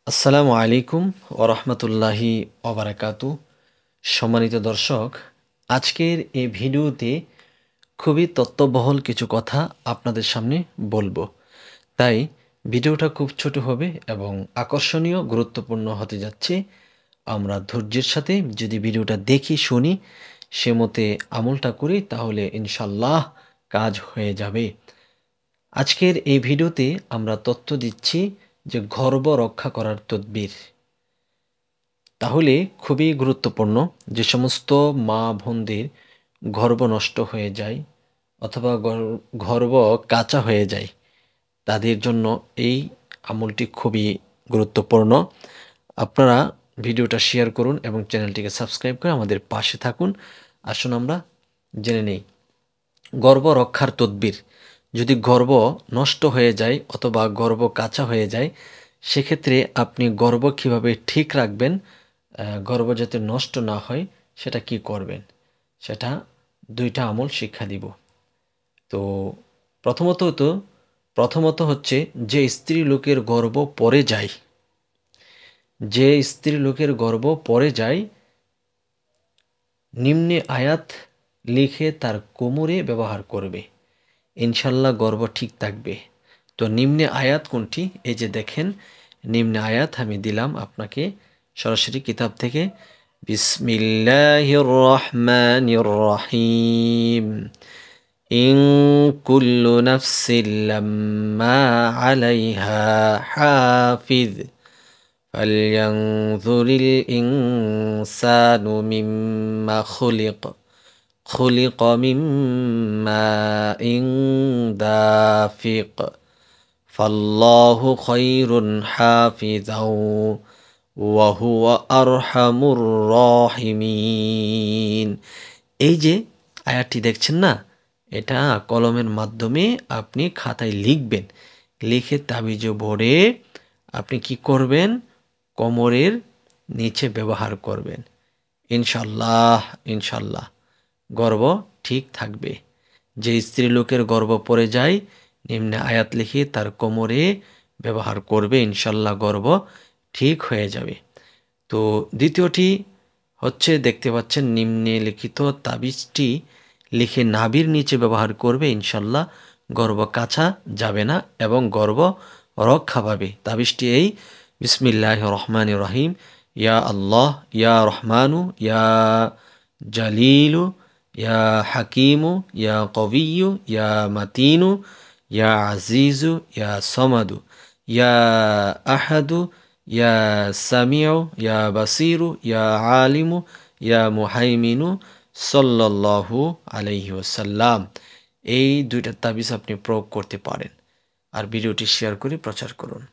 আসসালামু আলাইকুম ওরহমতুল্লাহি ওবারাকাতু। সম্মানিত দর্শক, আজকের এই ভিডিওতে খুবই তথ্যবহুল কিছু কথা আপনাদের সামনে বলবো। তাই ভিডিওটা খুব ছোট হবে এবং আকর্ষণীয় গুরুত্বপূর্ণ হতে যাচ্ছে। আমরা ধৈর্যের সাথে যদি ভিডিওটা দেখি শুনি সে মতে আমলটা করি তাহলে ইনশাল্লাহ কাজ হয়ে যাবে। আজকের এই ভিডিওতে আমরা তথ্য দিচ্ছি যে গর্ভ রক্ষা করার তদবির। তাহলে খুবই গুরুত্বপূর্ণ, যে সমস্ত মা বোনদের গর্ভ নষ্ট হয়ে যায় অথবা গর্ভ কাঁচা হয়ে যায় তাদের জন্য এই আমলটি খুবই গুরুত্বপূর্ণ। আপনারা ভিডিওটা শেয়ার করুন এবং চ্যানেলটিকে সাবস্ক্রাইব করে আমাদের পাশে থাকুন। আসুন আমরা জেনে নেই গর্ভ রক্ষার তদবির। যদি গর্ভ নষ্ট হয়ে যায় অথবা গর্ভ কাঁচা হয়ে যায় সেক্ষেত্রে আপনি গর্ভ কিভাবে ঠিক রাখবেন, গর্ভ যাতে নষ্ট না হয় সেটা কি করবেন, সেটা দুইটা আমল শিক্ষা দিব। তো প্রথমত হচ্ছে যে স্ত্রী লোকের গর্ভ পড়ে যায়, যে স্ত্রী লোকের গর্ভ পড়ে যায় নিম্নে আয়াত লিখে তার কোমরে ব্যবহার করবে, ইনশাল্লাহ গর্ভ ঠিক থাকবে। তো নিম্নে আয়াত কোনটি? এই যে দেখেন নিম্নে আয়াত আমি দিলাম আপনাকে সরাসরি কিতাব থেকে। বিসমিল্লাহির রহমানির রহিম। ইন কুল্লু নাফসিন লাম্মা আলাইহা হাফিজ ফালইয়ানজুরিল ইনসানু মিম্মা খুলিক خلق من ماء دافق فالله خير حافظا وهو أرحم الراحمين। এই যে আয়াতটি দেখছেন না, এটা কলমের মাধ্যমে আপনি খাতায় লিখবেন, লিখে তাবিজে ভরে আপনি কি করবেন, কোমরের নিচে ব্যবহার করবেন। ইনশাল্লাহ ইনশাল্লাহ গর্ভ ঠিক থাকবে। যে স্ত্রী লোকের গর্ভ পড়ে যায় নিম্নে আয়াত লিখে তার কোমরে ব্যবহার করবে, ইনশাল্লাহ গর্ভ ঠিক হয়ে যাবে। তো দ্বিতীয়টি হচ্ছে দেখতে পাচ্ছেন নিম্নে লিখিত তাবিজটি লিখে নাভির নিচে ব্যবহার করবে, ইনশাল্লাহ গর্ভ কাঁচা যাবে না এবং গর্ভ রক্ষা পাবে। তাবিজটি এই, বিসমিল্লাহির রহমানির রহিম। ইয়া আল্লাহ ইয়া রহমানু ইয়া জালিলু ইয়া হাকিমু ইয়া কবিয়ু ইয়া মাতিনু ইয়া আজিজু ইয়া সমাদু ইয়া আহাদু ইয়া সামিউ ইয়া বাসিরু ইয়া আলিমু ইয়া মুহাইমিনু সাল্লাল্লাহু আলাইহি ওয়াসাল্লাম। এই দুইটা তাবিজ আপনি প্রয়োগ করতে পারেন। আর ভিডিওটি শেয়ার করে প্রচার করুন।